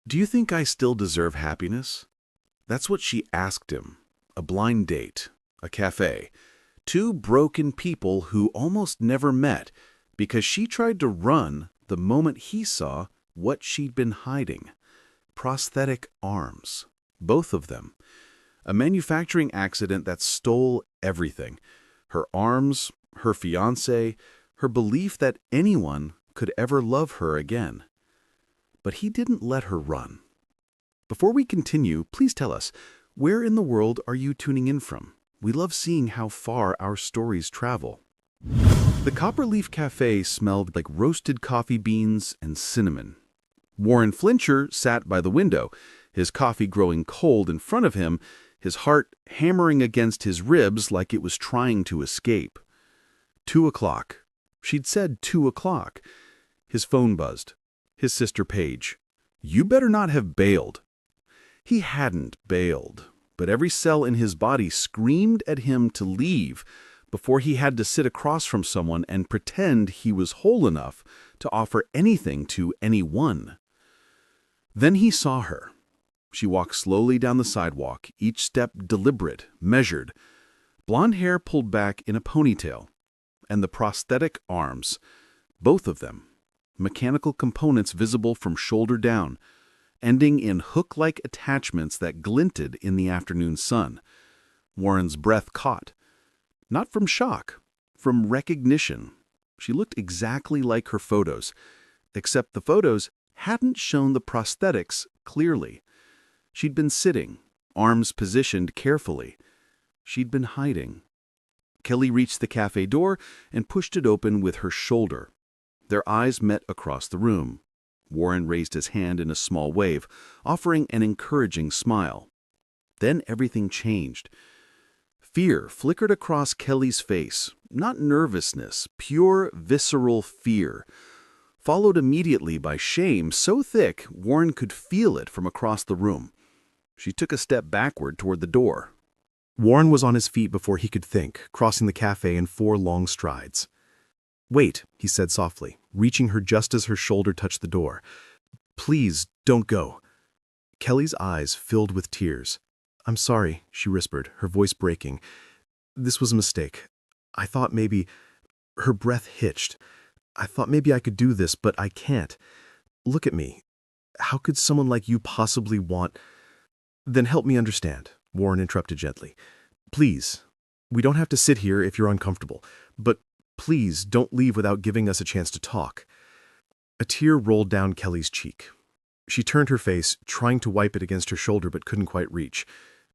"Do you think I still deserve happiness?" That's what she asked him. A blind date, a cafe, two broken people who almost never met because she tried to run the moment he saw what she'd been hiding. Prosthetic arms. Both of them. A manufacturing accident that stole everything. Her arms, her fiancé, her belief that anyone could ever love her again. But he didn't let her run. Before we continue, please tell us, where in the world are you tuning in from? We love seeing how far our stories travel. The Copperleaf Cafe smelled like roasted coffee beans and cinnamon. Warren Flincher sat by the window, his coffee growing cold in front of him, his heart hammering against his ribs like it was trying to escape. 2 o'clock. She'd said 2 o'clock. His phone buzzed. His sister Paige. "You better not have bailed." He hadn't bailed, but every cell in his body screamed at him to leave before he had to sit across from someone and pretend he was whole enough to offer anything to anyone. Then he saw her. She walked slowly down the sidewalk, each step deliberate, measured. Blonde hair pulled back in a ponytail. And the prosthetic arms, both of them, mechanical components visible from shoulder down, ending in hook-like attachments that glinted in the afternoon sun. Warren's breath caught. Not from shock, from recognition. She looked exactly like her photos, except the photos hadn't shown the prosthetics clearly. She'd been sitting, arms positioned carefully. She'd been hiding. Kelly reached the cafe door and pushed it open with her shoulder. Their eyes met across the room. Warren raised his hand in a small wave, offering an encouraging smile. Then everything changed. Fear flickered across Kelly's face, not nervousness, pure, visceral fear, followed immediately by shame so thick Warren could feel it from across the room. She took a step backward toward the door. Warren was on his feet before he could think, crossing the cafe in 4 long strides. "Wait," he said softly, reaching her just as her shoulder touched the door. "Please, don't go." Kelly's eyes filled with tears. "I'm sorry," she whispered, her voice breaking. "This was a mistake. I thought maybe—" Her breath hitched. "I thought maybe I could do this, but I can't. Look at me. How could someone like you possibly want—" "Then help me understand," Warren interrupted gently. "Please, we don't have to sit here if you're uncomfortable, but please don't leave without giving us a chance to talk." A tear rolled down Kelly's cheek. She turned her face, trying to wipe it against her shoulder but couldn't quite reach.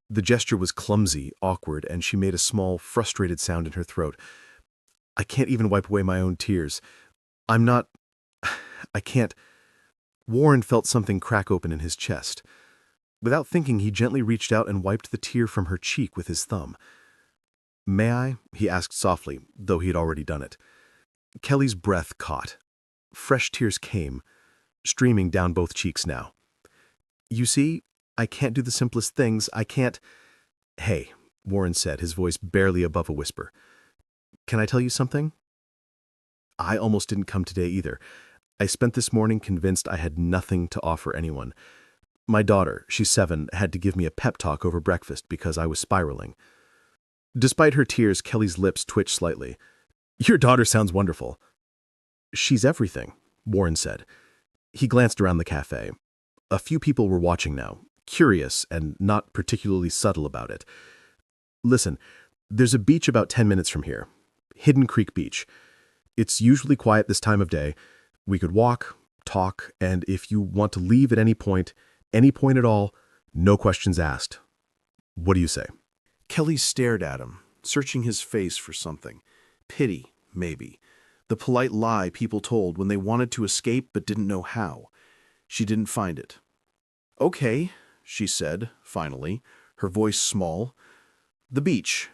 The gesture was clumsy, awkward, and she made a small, frustrated sound in her throat. "I can't even wipe away my own tears. I'm not... I can't..." Warren felt something crack open in his chest. Without thinking, he gently reached out and wiped the tear from her cheek with his thumb. "May I?" he asked softly, though he had already done it. Kelly's breath caught. Fresh tears came, streaming down both cheeks now. "You see, I can't do the simplest things. I can't—" "Hey," Warren said, his voice barely above a whisper. "Can I tell you something? I almost didn't come today either. I spent this morning convinced I had nothing to offer anyone. My daughter, she's 7, had to give me a pep talk over breakfast because I was spiraling." Despite her tears, Kelly's lips twitched slightly. "Your daughter sounds wonderful." "She's everything," Warren said. He glanced around the cafe. A few people were watching now, curious and not particularly subtle about it. "Listen, there's a beach about 10 minutes from here. Hidden Creek Beach. It's usually quiet this time of day. We could walk, talk, and if you want to leave at any point at all, no questions asked. What do you say?" Kelly stared at him, searching his face for something. Pity, maybe. The polite lie people told when they wanted to escape but didn't know how. She didn't find it. "Okay," she said, finally, her voice small. "The beach."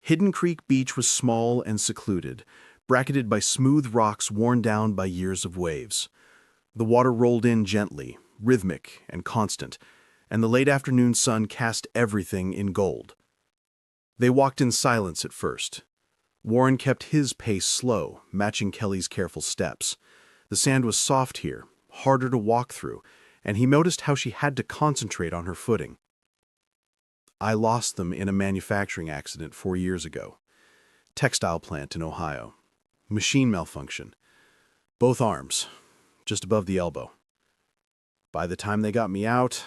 Hidden Creek Beach was small and secluded, bracketed by smooth rocks worn down by years of waves. The water rolled in gently, rhythmic and constant, and the late afternoon sun cast everything in gold. They walked in silence at first. Warren kept his pace slow, matching Kelly's careful steps. The sand was soft here, harder to walk through, and he noticed how she had to concentrate on her footing. I lost them in a manufacturing accident 4 years ago. Textile plant in Ohio. Machine malfunction. Both arms, just above the elbow. By the time they got me out,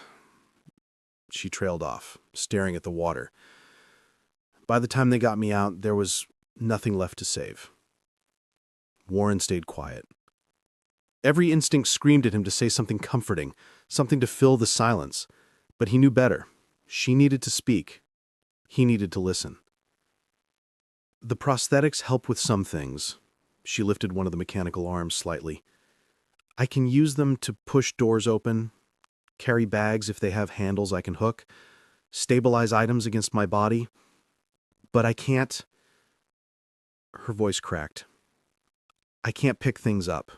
she trailed off, staring at the water. By the time they got me out, there was nothing left to save. Warren stayed quiet. Every instinct screamed at him to say something comforting, something to fill the silence. But he knew better. She needed to speak. He needed to listen. The prosthetics help with some things. She lifted one of the mechanical arms slightly. I can use them to push doors open, carry bags if they have handles I can hook, stabilize items against my body. But I can't... Her voice cracked. I can't pick things up.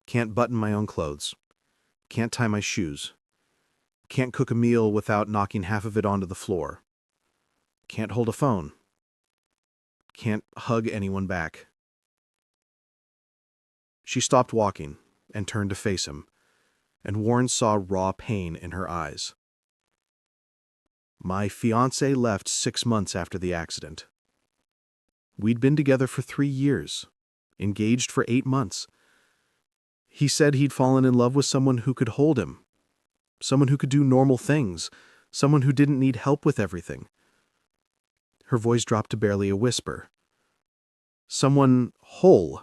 Can't button my own clothes. Can't tie my shoes. Can't cook a meal without knocking half of it onto the floor. Can't hold a phone. Can't hug anyone back. She stopped walking and turned to face him, and Warren saw raw pain in her eyes. My fiancé left 6 months after the accident. We'd been together for 3 years, engaged for 8 months. He said he'd fallen in love with someone who could hold him, someone who could do normal things, someone who didn't need help with everything. Her voice dropped to barely a whisper. Someone whole.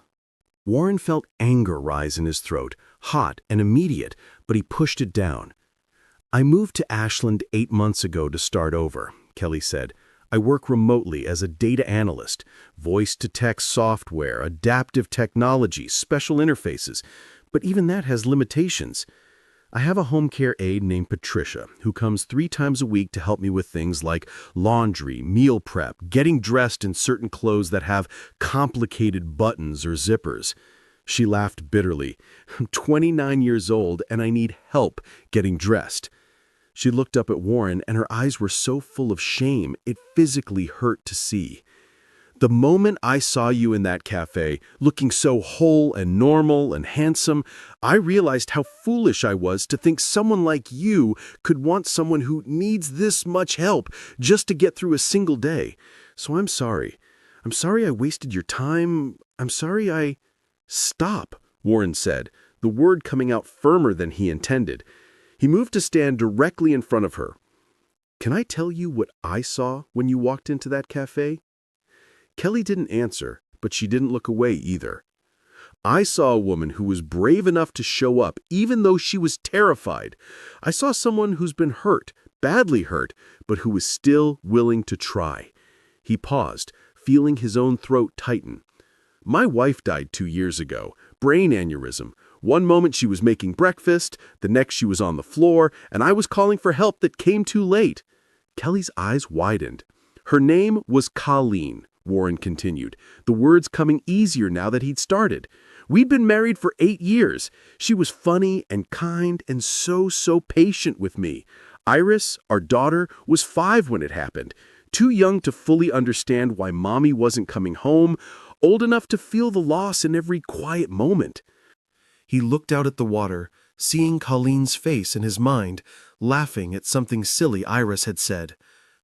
Warren felt anger rise in his throat, hot and immediate, but he pushed it down. I moved to Ashland 8 months ago to start over, Kelly said. I work remotely as a data analyst, voice-to-text software, adaptive technology, special interfaces. But even that has limitations. I have a home care aide named Patricia, who comes 3 times a week to help me with things like laundry, meal prep, getting dressed in certain clothes that have complicated buttons or zippers. She laughed bitterly. I'm 29 years old and I need help getting dressed. She looked up at Warren and her eyes were so full of shame it physically hurt to see. The moment I saw you in that cafe, looking so whole and normal and handsome, I realized how foolish I was to think someone like you could want someone who needs this much help just to get through a single day. So I'm sorry. I'm sorry I wasted your time. I'm sorry I... Stop, Warren said, the word coming out firmer than he intended. He moved to stand directly in front of her. Can I tell you what I saw when you walked into that cafe? Kelly didn't answer, but she didn't look away either. I saw a woman who was brave enough to show up, even though she was terrified. I saw someone who's been hurt, badly hurt, but who was still willing to try. He paused, feeling his own throat tighten. My wife died 2 years ago, brain aneurysm. One moment she was making breakfast, the next she was on the floor, and I was calling for help that came too late. Kelly's eyes widened. Her name was Colleen, Warren continued, the words coming easier now that he'd started. We'd been married for 8 years. She was funny and kind and so patient with me. Iris, our daughter, was 5 when it happened, too young to fully understand why Mommy wasn't coming home, old enough to feel the loss in every quiet moment. He looked out at the water, seeing Colleen's face in his mind, laughing at something silly Iris had said,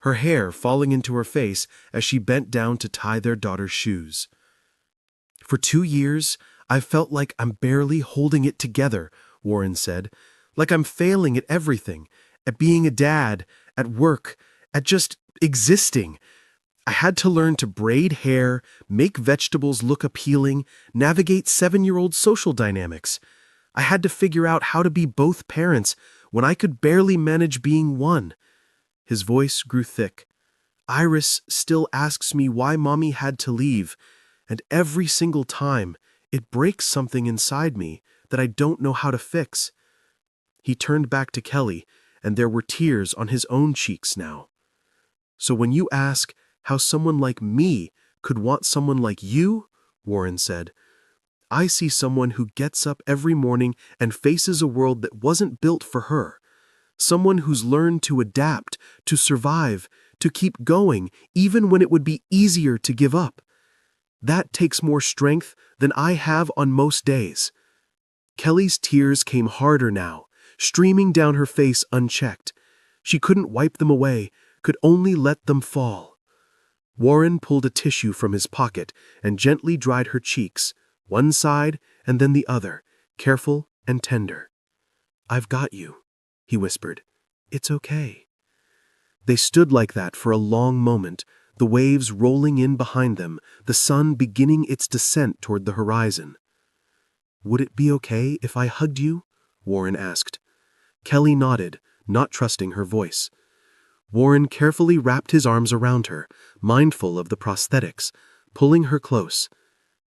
her hair falling into her face as she bent down to tie their daughter's shoes. For 2 years, I felt like I'm barely holding it together, Warren said, like I'm failing at everything, at being a dad, at work, at just existing. I had to learn to braid hair, make vegetables look appealing, navigate 7-year-old social dynamics. I had to figure out how to be both parents when I could barely manage being one. His voice grew thick. Iris still asks me why Mommy had to leave, and every single time it breaks something inside me that I don't know how to fix. He turned back to Kelly, and there were tears on his own cheeks now. So when you ask how someone like me could want someone like you, Warren said, I see someone who gets up every morning and faces a world that wasn't built for her. Someone who's learned to adapt, to survive, to keep going, even when it would be easier to give up. That takes more strength than I have on most days. Kelly's tears came harder now. streaming down her face unchecked. She couldn't wipe them away, could only let them fall. Warren pulled a tissue from his pocket and gently dried her cheeks, one side and then the other, careful and tender. "I've got you," he whispered. "It's okay." They stood like that for a long moment, the waves rolling in behind them, the sun beginning its descent toward the horizon. "Would it be okay if I hugged you?" Warren asked. Kelly nodded, not trusting her voice. Warren carefully wrapped his arms around her, mindful of the prosthetics, pulling her close.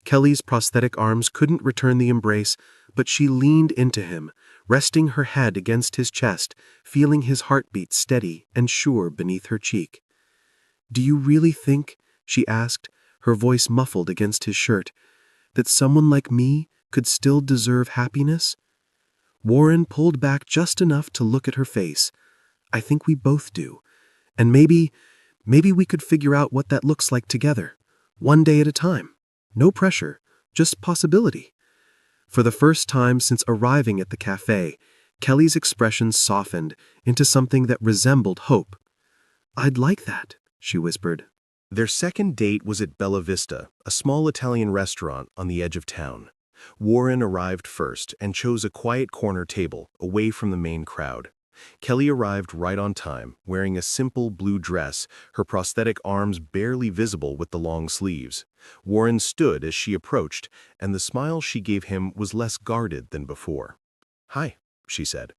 Kelly's prosthetic arms couldn't return the embrace, but she leaned into him, resting her head against his chest, feeling his heartbeat steady and sure beneath her cheek. "Do you really think," she asked, her voice muffled against his shirt, "that someone like me could still deserve happiness?" Warren pulled back just enough to look at her face. "I think we both do. And maybe we could figure out what that looks like together, one day at a time. No pressure, just possibility." For the first time since arriving at the cafe, Kelly's expression softened into something that resembled hope. "I'd like that," she whispered. Their second date was at Bella Vista, a small Italian restaurant on the edge of town. Warren arrived first and chose a quiet corner table, away from the main crowd. Kelly arrived right on time, wearing a simple blue dress, her prosthetic arms barely visible with the long sleeves. Warren stood as she approached, and the smile she gave him was less guarded than before. "Hi," she said.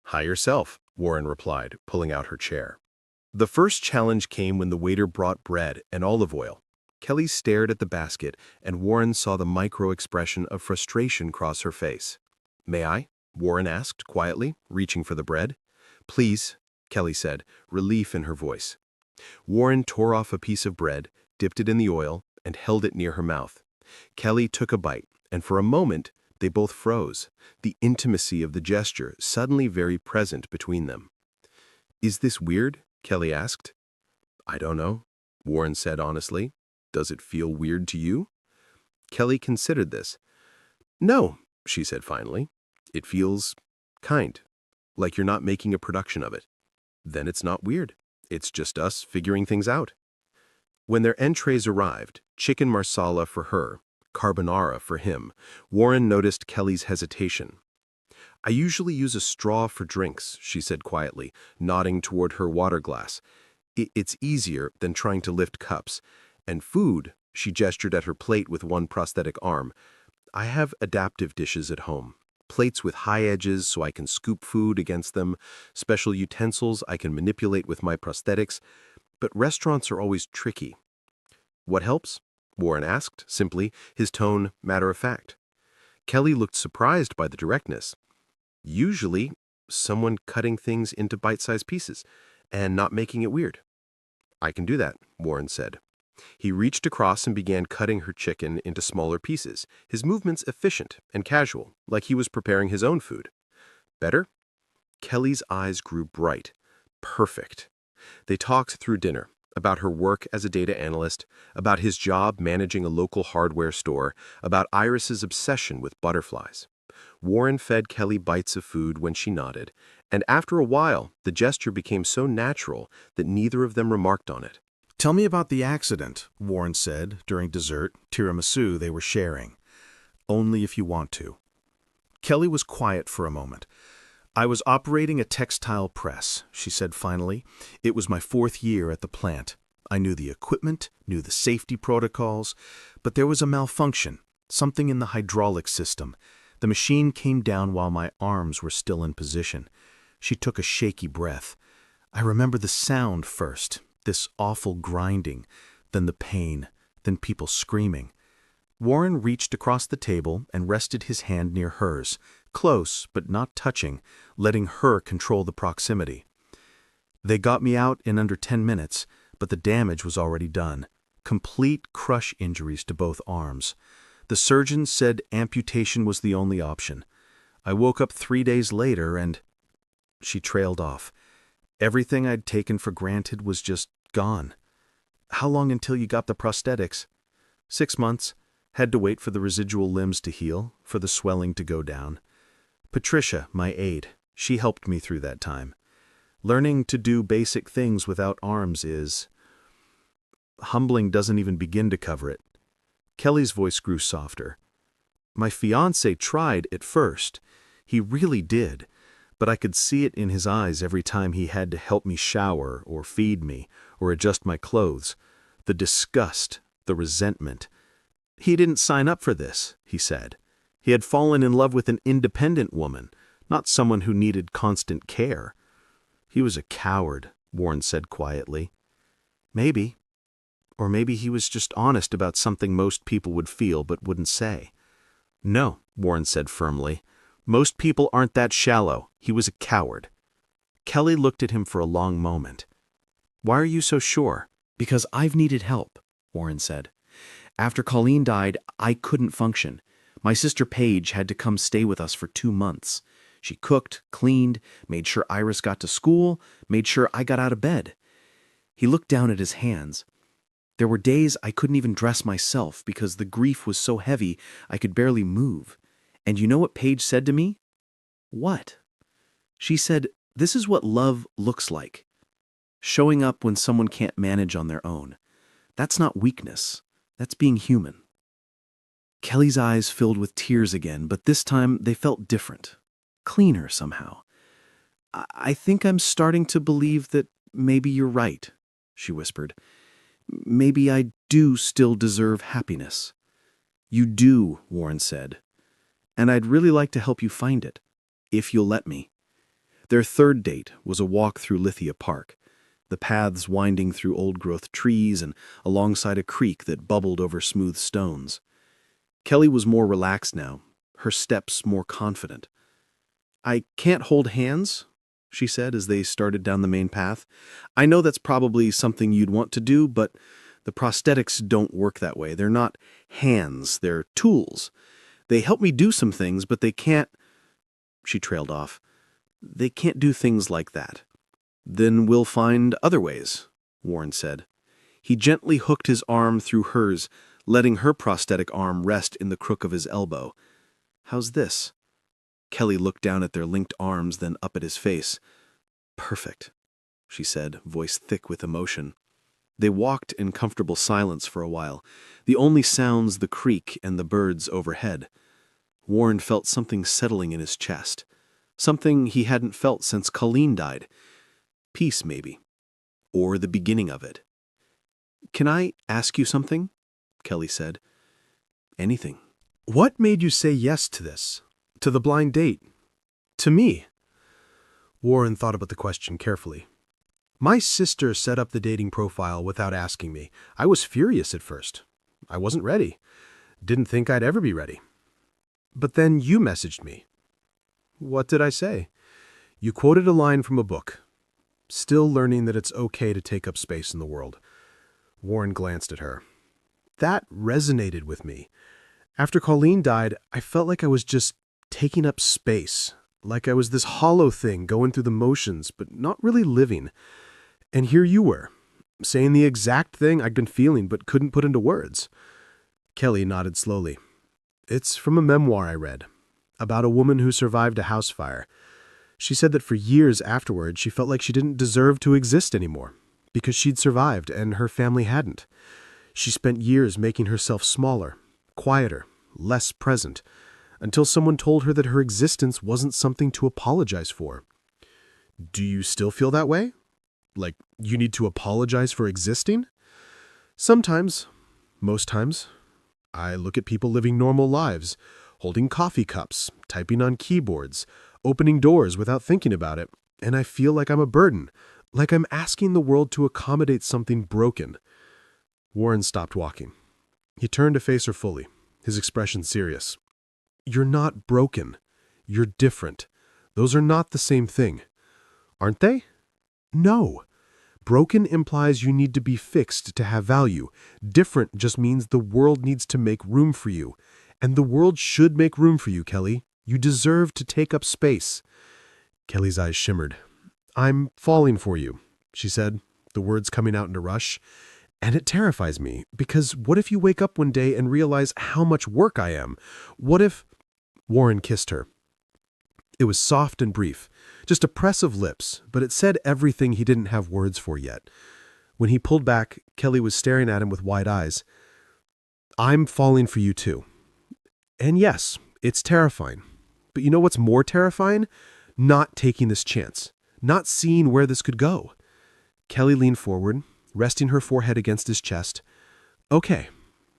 "Hi yourself," Warren replied, pulling out her chair. The first challenge came when the waiter brought bread and olive oil. Kelly stared at the basket, and Warren saw the micro-expression of frustration cross her face. "May I?" Warren asked quietly, reaching for the bread. "Please," Kelly said, relief in her voice. Warren tore off a piece of bread, dipped it in the oil, and held it near her mouth. Kelly took a bite, and for a moment, they both froze, the intimacy of the gesture suddenly very present between them. "Is this weird?" Kelly asked. "I don't know," Warren said honestly. "Does it feel weird to you?" Kelly considered this. "No," she said finally. "It feels kind, like you're not making a production of it. Then it's not weird. It's just us figuring things out." When their entrees arrived, chicken marsala for her, carbonara for him, Warren noticed Kelly's hesitation. "I usually use a straw for drinks," she said quietly, nodding toward her water glass. It's easier than trying to lift cups. And food," she gestured at her plate with one prosthetic arm. "I have adaptive dishes at home. Plates with high edges so I can scoop food against them, special utensils I can manipulate with my prosthetics, but restaurants are always tricky." "What helps?" Warren asked, simply, his tone matter of fact. Kelly looked surprised by the directness. "Usually, someone cutting things into bite-sized pieces and not making it weird." "I can do that," Warren said. He reached across and began cutting her chicken into smaller pieces, his movements efficient and casual, like he was preparing his own food. "Better?" Kelly's eyes grew bright. Perfect. They talked through dinner, about her work as a data analyst, about his job managing a local hardware store, about Iris's obsession with butterflies. Warren fed Kelly bites of food when she nodded, and after a while, the gesture became so natural that neither of them remarked on it. "Tell me about the accident," Warren said during dessert, tiramisu they were sharing. "Only if you want to." Kelly was quiet for a moment. "I was operating a textile press," she said finally. "It was my 4th year at the plant. I knew the equipment, knew the safety protocols, but there was a malfunction, something in the hydraulic system. The machine came down while my arms were still in position." She took a shaky breath. "I remember the sound first, this awful grinding, then the pain, then people screaming." Warren reached across the table and rested his hand near hers, close but not touching, letting her control the proximity. "They got me out in under 10 minutes, but the damage was already done. Complete crush injuries to both arms. The surgeon said amputation was the only option. I woke up 3 days later and—" She trailed off. "Everything I'd taken for granted was just gone." "How long until you got the prosthetics?" 6 months. Had to wait for the residual limbs to heal, for the swelling to go down. Patricia, my aide, She helped me through that time. Learning to do basic things without arms is... Humbling doesn't even begin to cover it. Kelly's voice grew softer. My fiancé tried at first. He really did. But I could see it in his eyes every time he had to help me shower or feed me or adjust my clothes. The disgust, the resentment. He didn't sign up for this, he said. He had fallen in love with an independent woman, not someone who needed constant care. He was a coward, Warren said quietly. Maybe. Or maybe he was just honest about something most people would feel but wouldn't say. No, Warren said firmly. Most people aren't that shallow. He was a coward. Kelly looked at him for a long moment. Why are you so sure? Because I've needed help, Warren said. After Colleen died, I couldn't function. My sister Paige had to come stay with us for 2 months. She cooked, cleaned, made sure Iris got to school, made sure I got out of bed. He looked down at his hands. There were days I couldn't even dress myself because the grief was so heavy I could barely move. And you know what Paige said to me? What? She said, this is what love looks like. Showing up when someone can't manage on their own. That's not weakness. That's being human. Kelly's eyes filled with tears again, but this time they felt different. Cleaner somehow. I think I'm starting to believe that maybe you're right, she whispered. Maybe I do still deserve happiness. You do, Warren said. And I'd really like to help you find it, if you'll let me. Their third date was a walk through Lithia Park, the paths winding through old-growth trees and alongside a creek that bubbled over smooth stones. Kelly was more relaxed now, her steps more confident. I can't hold hands, she said as they started down the main path. I know that's probably something you'd want to do, but the prosthetics don't work that way. They're not hands, they're tools. They help me do some things, but they can't... She trailed off. They can't do things like that. Then we'll find other ways, Warren said. He gently hooked his arm through hers, letting her prosthetic arm rest in the crook of his elbow. How's this? Kelly looked down at their linked arms, then up at his face. Perfect, she said, voice thick with emotion. They walked in comfortable silence for a while, the only sounds the creek and the birds overhead. Warren felt something settling in his chest, something he hadn't felt since Colleen died. Peace, maybe, or the beginning of it. Can I ask you something? Kelly said. Anything. What made you say yes to this? To the blind date? To me? Warren thought about the question carefully. My sister set up the dating profile without asking me. I was furious at first. I wasn't ready. Didn't think I'd ever be ready. But then you messaged me. What did I say? You quoted a line from a book. Still learning that it's okay to take up space in the world. Warren glanced at her. That resonated with me. After Colleen died, I felt like I was just taking up space. Like I was this hollow thing going through the motions, but not really living. And here you were, saying the exact thing I'd been feeling but couldn't put into words. Kelly nodded slowly. It's from a memoir I read, about a woman who survived a house fire. She said that for years afterward, she felt like she didn't deserve to exist anymore, because she'd survived and her family hadn't. She spent years making herself smaller, quieter, less present, until someone told her that her existence wasn't something to apologize for. Do you still feel that way? Like you need to apologize for existing? Sometimes. Most times. I look at people living normal lives, holding coffee cups, typing on keyboards, opening doors without thinking about it, and I feel like I'm a burden, like I'm asking the world to accommodate something broken. Warren stopped walking. He turned to face her fully, his expression serious. You're not broken. You're different. Those are not the same thing. Aren't they? No. Broken implies you need to be fixed to have value. Different just means the world needs to make room for you. And the world should make room for you, Kelly. You deserve to take up space. Kelly's eyes shimmered. I'm falling for you, she said, the words coming out in a rush. And it terrifies me, because what if you wake up one day and realize how much work I am? What if... Warren kissed her. It was soft and brief, just a press of lips, but it said everything he didn't have words for yet. When he pulled back, Kelly was staring at him with wide eyes. "I'm falling for you too. And yes, it's terrifying. But you know what's more terrifying? Not taking this chance. Not seeing where this could go." Kelly leaned forward, resting her forehead against his chest. "Okay,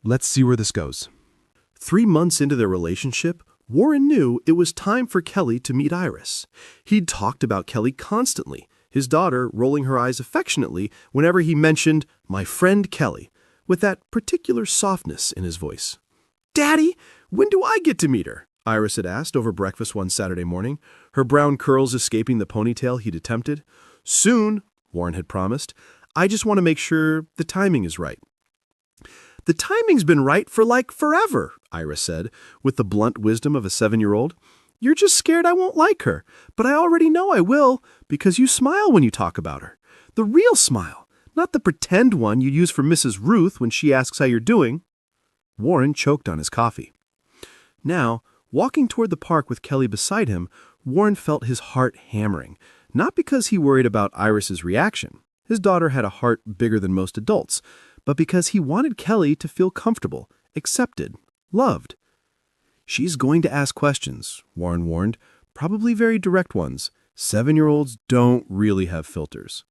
let's see where this goes." 3 months into their relationship, Warren knew it was time for Kelly to meet Iris. He'd talked about Kelly constantly, his daughter rolling her eyes affectionately whenever he mentioned "my friend Kelly," with that particular softness in his voice. "Daddy, when do I get to meet her?" Iris had asked over breakfast one Saturday morning, her brown curls escaping the ponytail he'd attempted. "Soon," Warren had promised. "I just want to make sure the timing is right." "The timing's been right for like forever," Iris said, with the blunt wisdom of a 7-year-old. "You're just scared I won't like her, but I already know I will, because you smile when you talk about her. The real smile, not the pretend one you use for Mrs. Ruth when she asks how you're doing." Warren choked on his coffee. Now, walking toward the park with Kelly beside him, Warren felt his heart hammering, not because he worried about Iris's reaction. His daughter had a heart bigger than most adults, but because he wanted Kelly to feel comfortable, accepted, loved. "She's going to ask questions," Warren warned, "probably very direct ones. 7-year-olds don't really have filters."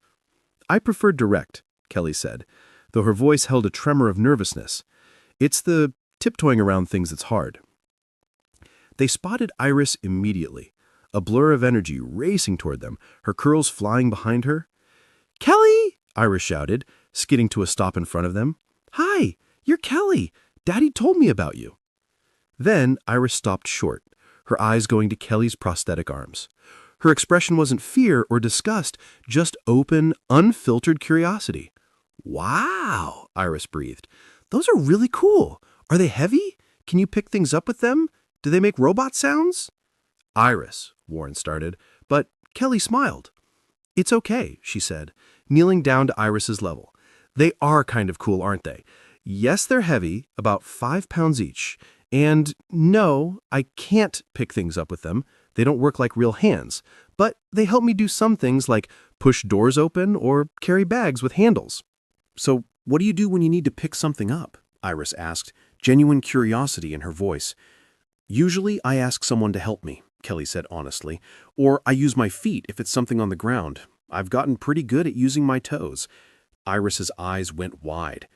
"I prefer direct," Kelly said, though her voice held a tremor of nervousness. "It's the tiptoeing around things that's hard." They spotted Iris immediately, a blur of energy racing toward them, her curls flying behind her. "Kelly!" Iris shouted, skidding to a stop in front of them. "Hi, you're Kelly. Daddy told me about you." Then Iris stopped short, her eyes going to Kelly's prosthetic arms. Her expression wasn't fear or disgust, just open, unfiltered curiosity. "Wow," Iris breathed. "Those are really cool. Are they heavy? Can you pick things up with them? Do they make robot sounds?" "Iris," Warren started, but Kelly smiled. "It's okay," she said, kneeling down to Iris's level. "They are kind of cool, aren't they? Yes, they're heavy, about 5 pounds each. And no, I can't pick things up with them. They don't work like real hands. But they help me do some things like push doors open or carry bags with handles." "So what do you do when you need to pick something up?" Iris asked, genuine curiosity in her voice. "Usually I ask someone to help me," Kelly said honestly, "or I use my feet if it's something on the ground. I've gotten pretty good at using my toes." Iris's eyes went wide.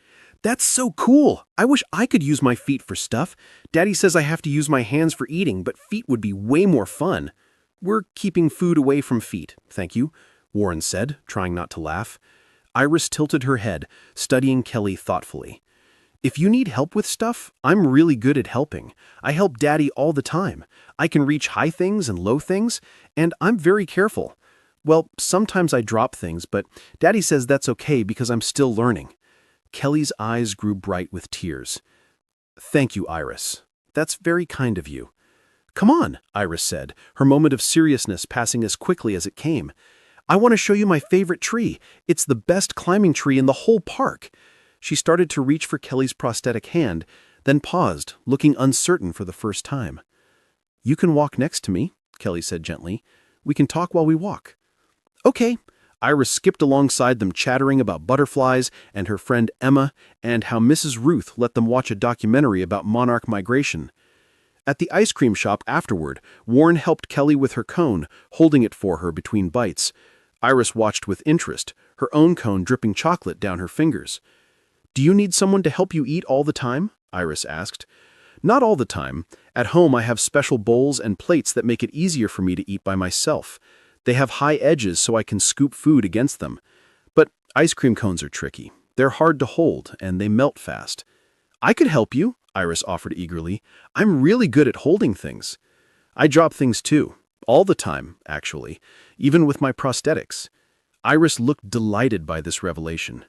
"That's so cool! I wish I could use my feet for stuff. Daddy says I have to use my hands for eating, but feet would be way more fun." "We're keeping food away from feet, thank you," Warren said, trying not to laugh. Iris tilted her head, studying Kelly thoughtfully. "If you need help with stuff, I'm really good at helping. I help Daddy all the time. I can reach high things and low things, and I'm very careful. Well, sometimes I drop things, but Daddy says that's okay because I'm still learning." Kelly's eyes grew bright with tears. "Thank you, Iris. That's very kind of you." "Come on," Iris said, her moment of seriousness passing as quickly as it came. "I want to show you my favorite tree. It's the best climbing tree in the whole park." She started to reach for Kelly's prosthetic hand, then paused, looking uncertain for the first time. "You can walk next to me," Kelly said gently. "We can talk while we walk." "Okay." Iris skipped alongside them, chattering about butterflies and her friend Emma and how Mrs. Ruth let them watch a documentary about monarch migration. At the ice cream shop afterward, Warren helped Kelly with her cone, holding it for her between bites. Iris watched with interest, her own cone dripping chocolate down her fingers. "Do you need someone to help you eat all the time?" Iris asked. "Not all the time. At home I have special bowls and plates that make it easier for me to eat by myself. They have high edges so I can scoop food against them. But ice cream cones are tricky. They're hard to hold, and they melt fast." "I could help you," Iris offered eagerly. "I'm really good at holding things." "I drop things too. All the time, actually. Even with my prosthetics." Iris looked delighted by this revelation.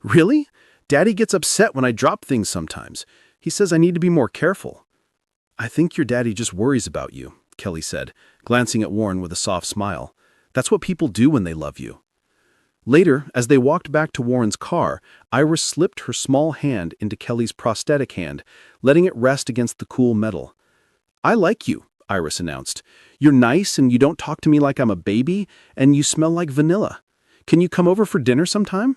"Really? Daddy gets upset when I drop things sometimes. He says I need to be more careful." "I think your daddy just worries about you," Kelly said, glancing at Warren with a soft smile. "That's what people do when they love you." Later, as they walked back to Warren's car, Iris slipped her small hand into Kelly's prosthetic hand, letting it rest against the cool metal. "I like you," Iris announced. "You're nice and you don't talk to me like I'm a baby, and you smell like vanilla. Can you come over for dinner sometime?"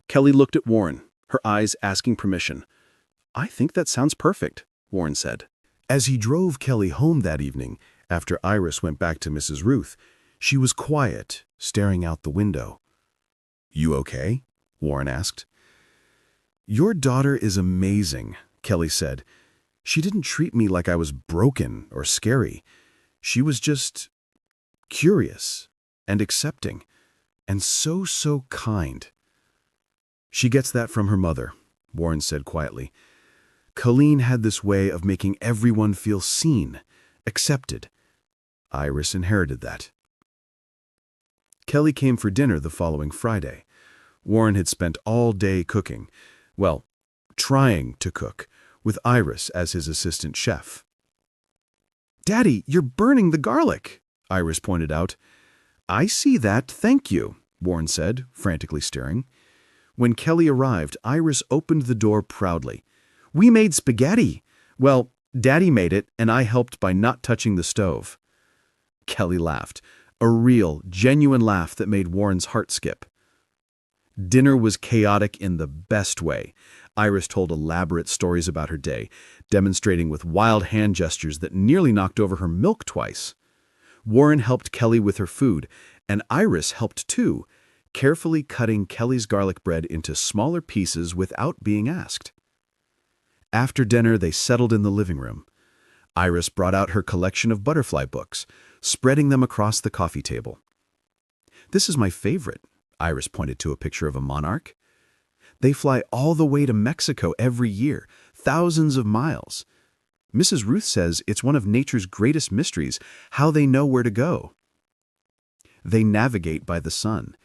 Kelly looked at Warren, her eyes asking permission. "I think that sounds perfect," Warren said. As he drove Kelly home that evening, after Iris went back to Mrs. Ruth, she was quiet, staring out the window. "You okay?" Warren asked. "Your daughter is amazing," Kelly said. "She didn't treat me like I was broken or scary. She was just curious and accepting and so kind." "She gets that from her mother," Warren said quietly. "Colleen had this way of making everyone feel seen, accepted. Iris inherited that." Kelly came for dinner the following Friday. Warren had spent all day cooking. Well, trying to cook, with Iris as his assistant chef. "Daddy, you're burning the garlic," Iris pointed out. "I see that, thank you," Warren said, frantically stirring. When Kelly arrived, Iris opened the door proudly. "We made spaghetti. Well, Daddy made it, and I helped by not touching the stove." Kelly laughed, a real, genuine laugh that made Warren's heart skip. Dinner was chaotic in the best way. Iris told elaborate stories about her day, demonstrating with wild hand gestures that nearly knocked over her milk twice. Warren helped Kelly with her food, and Iris helped too, carefully cutting Kelly's garlic bread into smaller pieces without being asked. After dinner, they settled in the living room. Iris brought out her collection of butterfly books, spreading them across the coffee table. "This is my favorite," Iris pointed to a picture of a monarch. "They fly all the way to Mexico every year, thousands of miles. Mrs. Ruth says it's one of nature's greatest mysteries, how they know where to go. They navigate by the sun,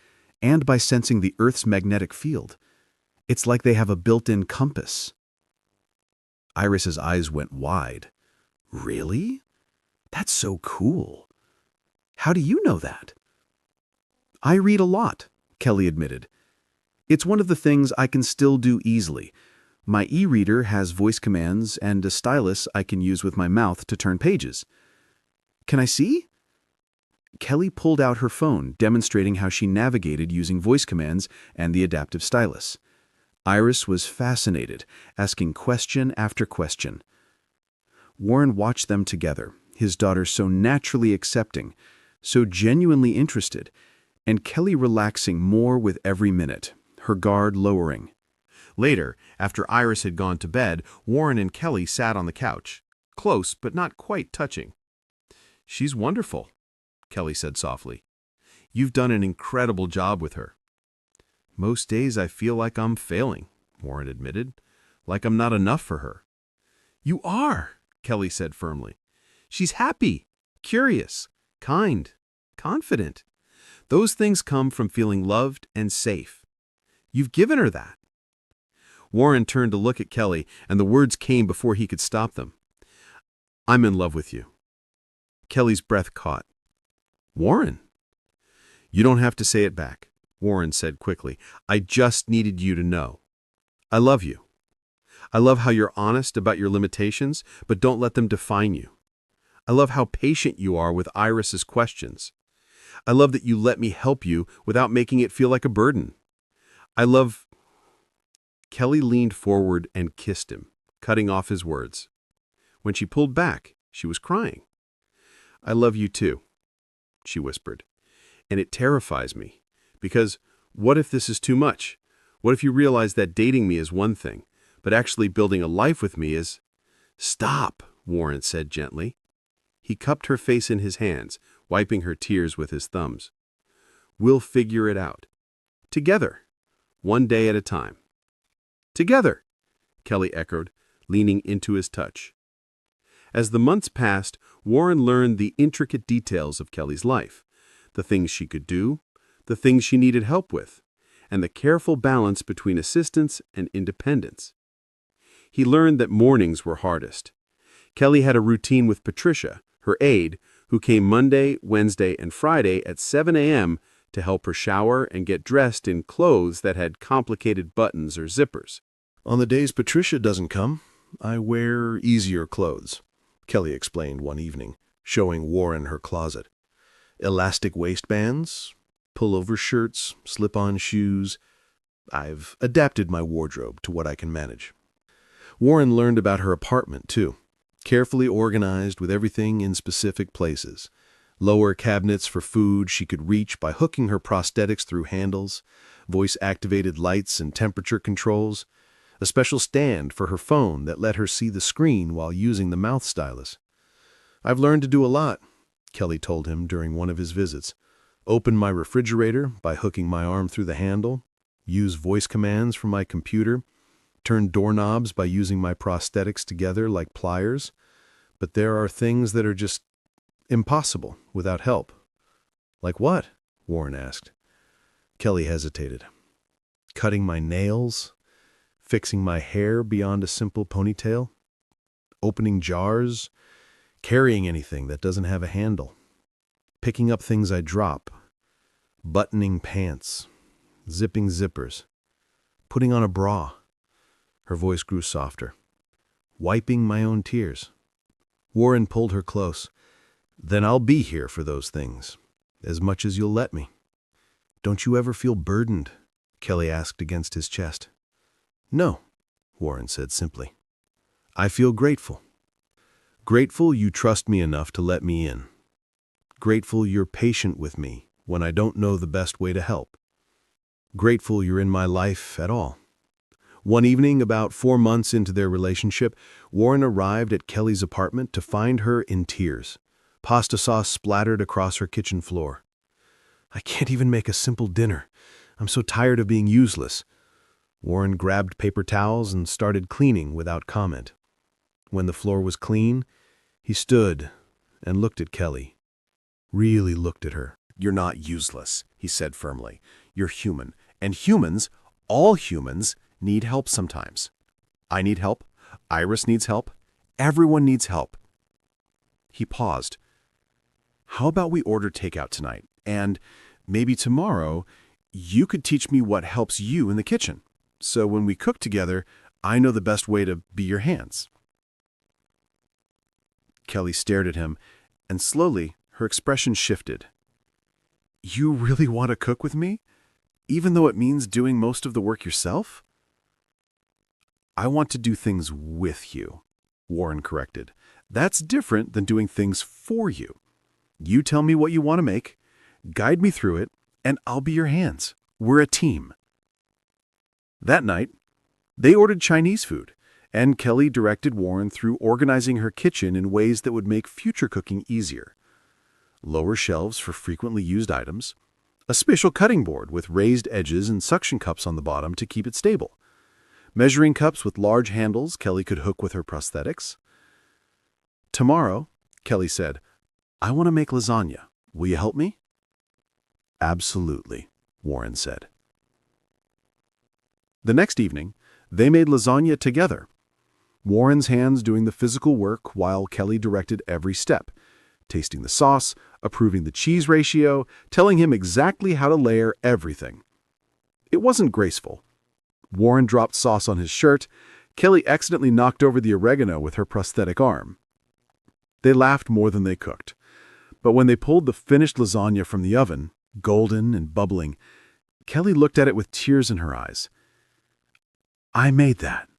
and by sensing the Earth's magnetic field. It's like they have a built-in compass." Iris's eyes went wide. "Really? That's so cool. How do you know that?" "I read a lot," Kelly admitted. "It's one of the things I can still do easily. My e-reader has voice commands and a stylus I can use with my mouth to turn pages. Can I see?" Kelly pulled out her phone, demonstrating how she navigated using voice commands and the adaptive stylus. Iris was fascinated, asking question after question. Warren watched them together, his daughter so naturally accepting, so genuinely interested, and Kelly relaxing more with every minute, her guard lowering. Later, after Iris had gone to bed, Warren and Kelly sat on the couch, close but not quite touching. "She's wonderful," Kelly said softly. "You've done an incredible job with her." "Most days I feel like I'm failing," Warren admitted, "like I'm not enough for her." "You are," Kelly said firmly. "She's happy, curious, kind, confident. Those things come from feeling loved and safe. You've given her that." Warren turned to look at Kelly, and the words came before he could stop them. "I'm in love with you." Kelly's breath caught. "Warren?" "You don't have to say it back," Warren said quickly. "I just needed you to know. I love you. I love how you're honest about your limitations, but don't let them define you. I love how patient you are with Iris's questions. I love that you let me help you without making it feel like a burden. I love—" Kelly leaned forward and kissed him, cutting off his words. When she pulled back, she was crying. "I love you too," she whispered. "And it terrifies me, because what if this is too much? What if you realize that dating me is one thing, but actually building a life with me is—" "Stop," Warren said gently. He cupped her face in his hands, wiping her tears with his thumbs. "We'll figure it out. Together. One day at a time." "Together," Kelly echoed, leaning into his touch. As the months passed, Warren learned the intricate details of Kelly's life, the things she could do, the things she needed help with, and the careful balance between assistance and independence. He learned that mornings were hardest. Kelly had a routine with Patricia, her aide, who came Monday, Wednesday, and Friday at 7 a.m. to help her shower and get dressed in clothes that had complicated buttons or zippers. "On the days Patricia doesn't come, I wear easier clothes," Kelly explained one evening. showing Warren her closet. Elastic waistbands, pullover shirts, slip-on shoes. I've adapted my wardrobe to what I can manage. Warren learned about her apartment, too. Carefully organized with everything in specific places. Lower cabinets for food she could reach by hooking her prosthetics through handles, voice-activated lights and temperature controls, a special stand for her phone that let her see the screen while using the mouth stylus. "I've learned to do a lot," Kelly told him during one of his visits. "Open my refrigerator by hooking my arm through the handle, use voice commands from my computer, turn doorknobs by using my prosthetics together like pliers. But there are things that are just impossible without help." "Like what?" Warren asked. Kelly hesitated. "Cutting my nails, fixing my hair beyond a simple ponytail, opening jars, carrying anything that doesn't have a handle, picking up things I drop, buttoning pants, zipping zippers, putting on a bra." Her voice grew softer. "Wiping my own tears." Warren pulled her close. "Then I'll be here for those things, as much as you'll let me." "Don't you ever feel burdened?" Kelly asked against his chest. "No," Warren said simply. "I feel grateful. Grateful you trust me enough to let me in. Grateful you're patient with me when I don't know the best way to help. Grateful you're in my life at all." One evening, about 4 months into their relationship, Warren arrived at Kelly's apartment to find her in tears. Pasta sauce splattered across her kitchen floor. "I can't even make a simple dinner. I'm so tired of being useless." Warren grabbed paper towels and started cleaning without comment. When the floor was clean, he stood and looked at Kelly. Really looked at her. "You're not useless," he said firmly. "You're human. And humans, all humans, need help sometimes. I need help. Iris needs help. Everyone needs help." He paused. "How about we order takeout tonight? And maybe tomorrow, you could teach me what helps you in the kitchen. So when we cook together, I know the best way to be your hands." Kelly stared at him, and slowly her expression shifted. "You really want to cook with me? Even though it means doing most of the work yourself?" "I want to do things with you," Warren corrected. "That's different than doing things for you. You tell me what you want to make, guide me through it, and I'll be your hands. We're a team." That night, they ordered Chinese food, and Kelly directed Warren through organizing her kitchen in ways that would make future cooking easier. Lower shelves for frequently used items, a special cutting board with raised edges and suction cups on the bottom to keep it stable, measuring cups with large handles Kelly could hook with her prosthetics. "Tomorrow," Kelly said, "I want to make lasagna. Will you help me?" "Absolutely," Warren said. The next evening, they made lasagna together. Warren's hands doing the physical work while Kelly directed every step, tasting the sauce, approving the cheese ratio, telling him exactly how to layer everything. It wasn't graceful. Warren dropped sauce on his shirt. Kelly accidentally knocked over the oregano with her prosthetic arm. They laughed more than they cooked. But when they pulled the finished lasagna from the oven, golden and bubbling, Kelly looked at it with tears in her eyes. "I made that.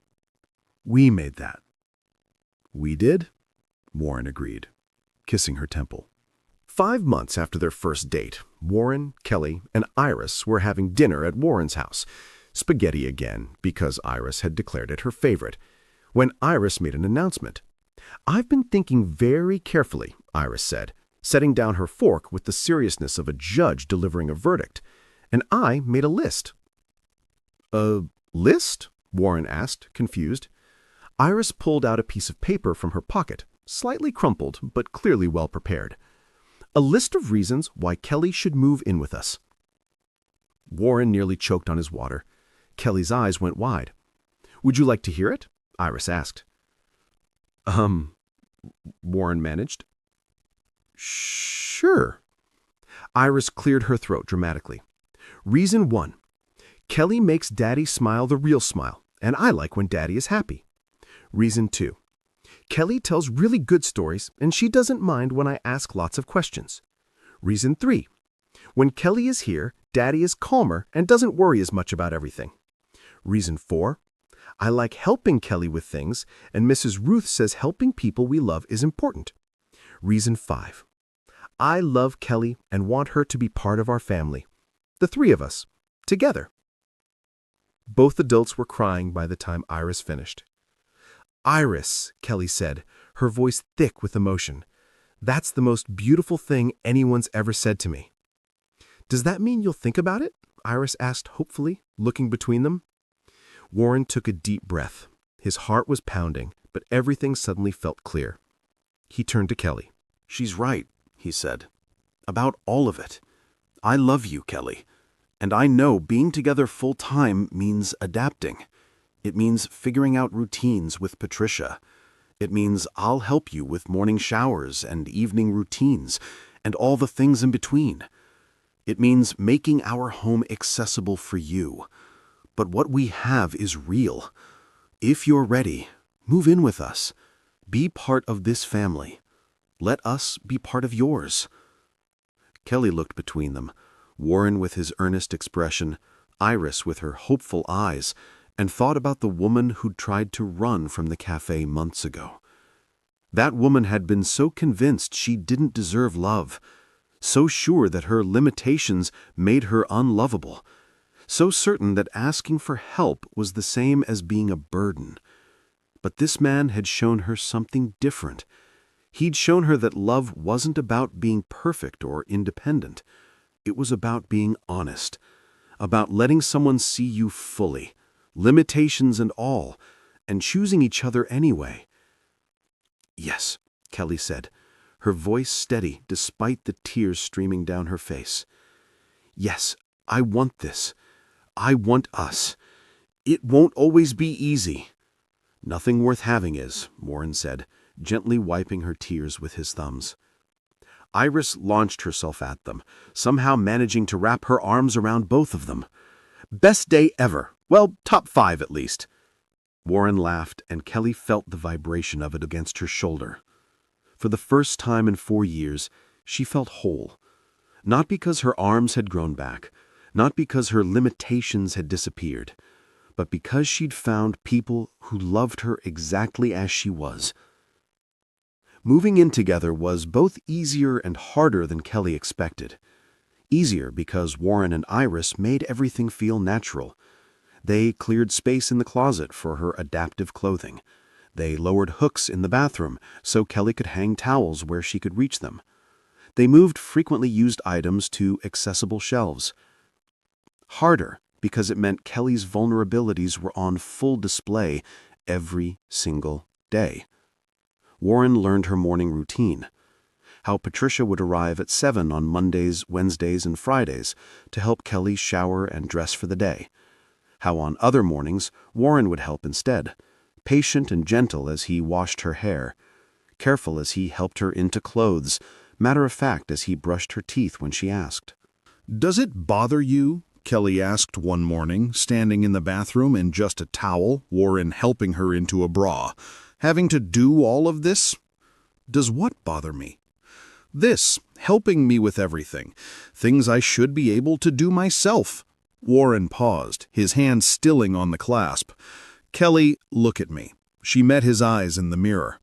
We made that." "We did?" Warren agreed, kissing her temple. 5 months after their first date, Warren, Kelly, and Iris were having dinner at Warren's house. Spaghetti again, because Iris had declared it her favorite. When Iris made an announcement. "I've been thinking very carefully," Iris said, setting down her fork with the seriousness of a judge delivering a verdict. "And I made a list." "A list?" Warren asked, confused. Iris pulled out a piece of paper from her pocket, slightly crumpled, but clearly well prepared. "A list of reasons why Kelly should move in with us." Warren nearly choked on his water. Kelly's eyes went wide. "Would you like to hear it?" Iris asked. Warren managed. "Sure." Iris cleared her throat dramatically. "Reason 1. Kelly makes Daddy smile the real smile, and I like when Daddy is happy. Reason 2. Kelly tells really good stories, and she doesn't mind when I ask lots of questions. Reason 3. When Kelly is here, Daddy is calmer and doesn't worry as much about everything. Reason 4. I like helping Kelly with things, and Mrs. Ruth says helping people we love is important. Reason 5. I love Kelly and want her to be part of our family. The three of us, together. Both adults were crying by the time Iris finished. Iris, Kelly said, her voice thick with emotion. That's the most beautiful thing anyone's ever said to me. Does that mean you'll think about it? Iris asked hopefully, looking between them. Warren took a deep breath. His heart was pounding, but everything suddenly felt clear. He turned to Kelly. She's right, he said. About all of it. I love you, Kelly. And I know being together full-time means adapting. It means figuring out routines with Patricia. It means I'll help you with morning showers and evening routines and all the things in between. It means making our home accessible for you. But what we have is real. If you're ready, move in with us. Be part of this family. Let us be part of yours. Kelly looked between them, Warren with his earnest expression, Iris with her hopeful eyes, and thought about the woman who'd tried to run from the cafe months ago. That woman had been so convinced she didn't deserve love, so sure that her limitations made her unlovable, so certain that asking for help was the same as being a burden. But this man had shown her something different. He'd shown her that love wasn't about being perfect or independent. It was about being honest, about letting someone see you fully, limitations and all, and choosing each other anyway. Yes, Kelly said, her voice steady despite the tears streaming down her face. Yes, I want this. I want us. It won't always be easy. Nothing worth having is, Warren said, gently wiping her tears with his thumbs. Iris launched herself at them, somehow managing to wrap her arms around both of them. Best day ever. Well, top 5 at least. Warren laughed, and Kelly felt the vibration of it against her shoulder. For the first time in 4 years, she felt whole. Not because her arms had grown back, not because her limitations had disappeared, but because she'd found people who loved her exactly as she was. Moving in together was both easier and harder than Kelly expected. Easier because Warren and Iris made everything feel natural. They cleared space in the closet for her adaptive clothing. They lowered hooks in the bathroom so Kelly could hang towels where she could reach them. They moved frequently used items to accessible shelves. Harder because it meant Kelly's vulnerabilities were on full display every single day. Warren learned her morning routine. How Patricia would arrive at 7 on Mondays, Wednesdays, and Fridays to help Kelly shower and dress for the day. How on other mornings, Warren would help instead, patient and gentle as he washed her hair, careful as he helped her into clothes, matter-of-fact as he brushed her teeth when she asked. "Does it bother you?" Kelly asked one morning, standing in the bathroom in just a towel, Warren helping her into a bra. "Having to do all of this?" "Does what bother me?" "This, helping me with everything. Things I should be able to do myself." Warren paused, his hand stilling on the clasp. "Kelly, look at me." She met his eyes in the mirror.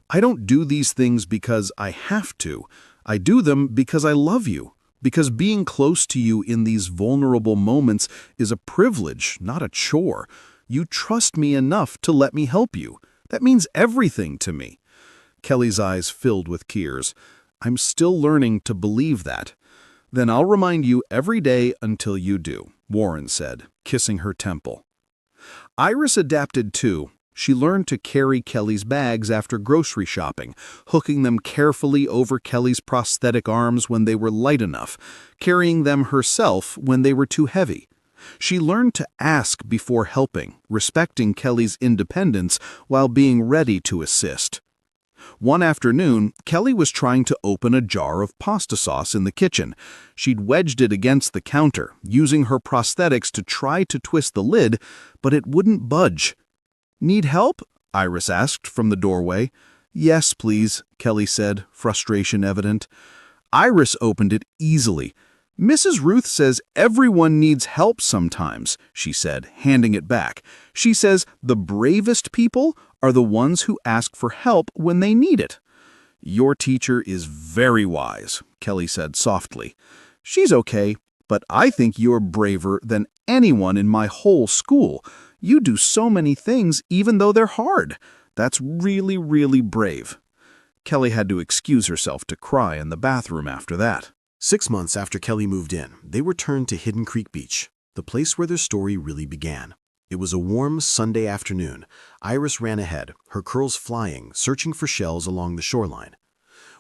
"I don't do these things because I have to. I do them because I love you. Because being close to you in these vulnerable moments is a privilege, not a chore. You trust me enough to let me help you. That means everything to me." Kelly's eyes filled with tears. "I'm still learning to believe that." "Then I'll remind you every day until you do," Warren said, kissing her temple. Iris adapted too. She learned to carry Kelly's bags after grocery shopping, hooking them carefully over Kelly's prosthetic arms when they were light enough, carrying them herself when they were too heavy. She learned to ask before helping, respecting Kelly's independence while being ready to assist. One afternoon, Kelly was trying to open a jar of pasta sauce in the kitchen. She'd wedged it against the counter, using her prosthetics to try to twist the lid, but it wouldn't budge. "Need help?" Iris asked from the doorway. Yes, please, Kelly said, frustration evident. Iris opened it easily. Mrs. Ruth says everyone needs help sometimes, she said, handing it back. She says the bravest people are the ones who ask for help when they need it. Your teacher is very wise, Kelly said softly. She's okay, but I think you're braver than anyone in my whole school. You do so many things even though they're hard. That's really, really brave. Kelly had to excuse herself to cry in the bathroom after that. 6 months after Kelly moved in, they returned to Hidden Creek Beach, the place where their story really began. It was a warm Sunday afternoon. Iris ran ahead, her curls flying, searching for shells along the shoreline.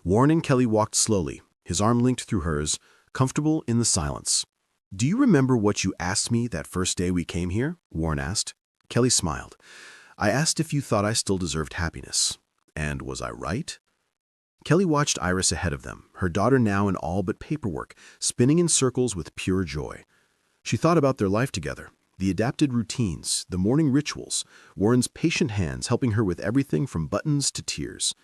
Warren and Kelly walked slowly, his arm linked through hers, comfortable in the silence. "Do you remember what you asked me that first day we came here?" Warren asked. Kelly smiled. "I asked if you thought I still deserved happiness. And was I right?" Kelly watched Iris ahead of them, her daughter now in all but paperwork, spinning in circles with pure joy. She thought about their life together, the adapted routines, the morning rituals, Warren's patient hands helping her with everything from buttons to tears.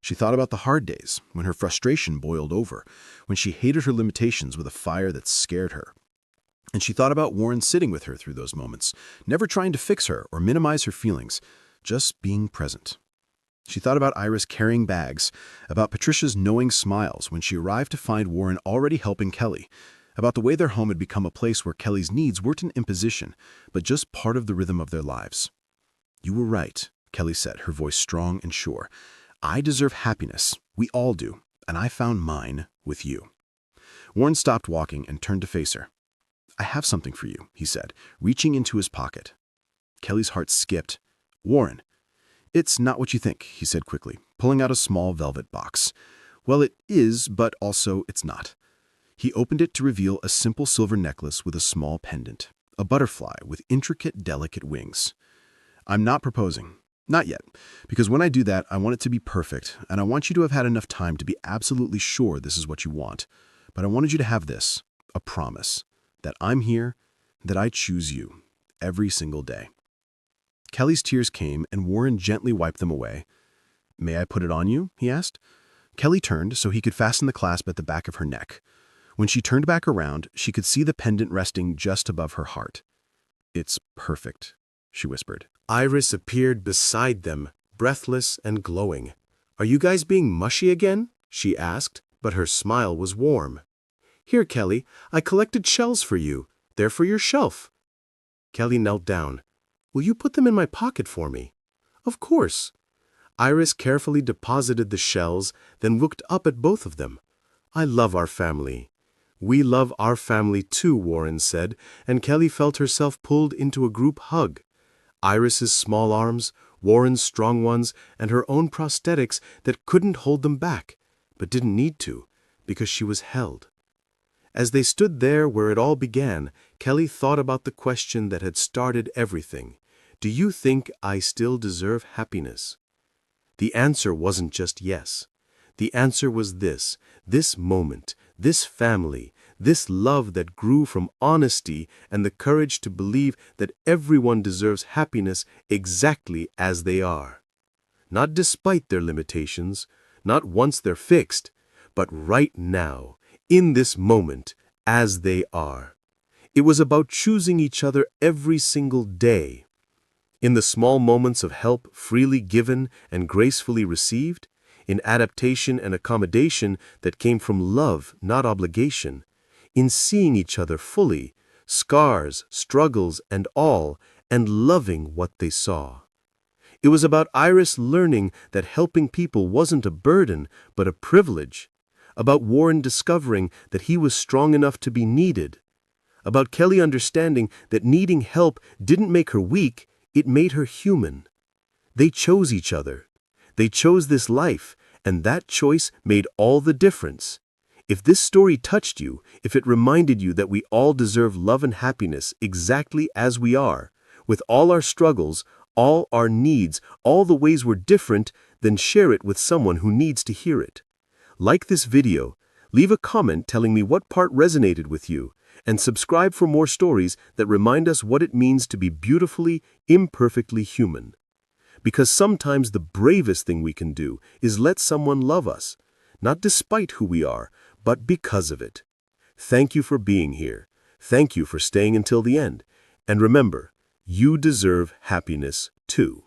She thought about the hard days, when her frustration boiled over, when she hated her limitations with a fire that scared her. And she thought about Warren sitting with her through those moments, never trying to fix her or minimize her feelings, just being present. She thought about Iris carrying bags, about Patricia's knowing smiles when she arrived to find Warren already helping Kelly, about the way their home had become a place where Kelly's needs weren't an imposition, but just part of the rhythm of their lives. "You were right," Kelly said, her voice strong and sure. "I deserve happiness. We all do. And I found mine with you." Warren stopped walking and turned to face her. "I have something for you," he said, reaching into his pocket. Kelly's heart skipped. "Warren." "It's not what you think," he said quickly, pulling out a small velvet box. "Well, it is, but also it's not." He opened it to reveal a simple silver necklace with a small pendant, a butterfly with intricate, delicate wings. "I'm not proposing. Not yet. Because when I do that, I want it to be perfect, and I want you to have had enough time to be absolutely sure this is what you want. But I wanted you to have this, a promise, that I'm here, that I choose you, every single day." Kelly's tears came, and Warren gently wiped them away. "May I put it on you?" he asked. Kelly turned so he could fasten the clasp at the back of her neck. When she turned back around, she could see the pendant resting just above her heart. "It's perfect," she whispered. Iris appeared beside them, breathless and glowing. "Are you guys being mushy again?" she asked, but her smile was warm. "Here, Kelly, I collected shells for you. They're for your shelf." Kelly knelt down. "Will you put them in my pocket for me?" "Of course." Iris carefully deposited the shells, then looked up at both of them. "I love our family." "We love our family too," Warren said, and Kelly felt herself pulled into a group hug. Iris's small arms, Warren's strong ones, and her own prosthetics that couldn't hold them back, but didn't need to, because she was held. As they stood there where it all began, Kelly thought about the question that had started everything. Do you think I still deserve happiness? The answer wasn't just yes. The answer was this moment, this family, this love that grew from honesty and the courage to believe that everyone deserves happiness exactly as they are. Not despite their limitations, not once they're fixed, but right now, in this moment, as they are. It was about choosing each other every single day. In the small moments of help freely given and gracefully received, in adaptation and accommodation that came from love, not obligation, in seeing each other fully, scars, struggles, and all, and loving what they saw. It was about Iris learning that helping people wasn't a burden, but a privilege. About Warren discovering that he was strong enough to be needed. About Kelly understanding that needing help didn't make her weak, it made her human. They chose each other. They chose this life, and that choice made all the difference. If this story touched you, if it reminded you that we all deserve love and happiness exactly as we are, with all our struggles, all our needs, all the ways we're different, then share it with someone who needs to hear it. Like this video, leave a comment telling me what part resonated with you, and subscribe for more stories that remind us what it means to be beautifully, imperfectly human. Because sometimes the bravest thing we can do is let someone love us, not despite who we are, but because of it. Thank you for being here. Thank you for staying until the end. And remember, you deserve happiness too.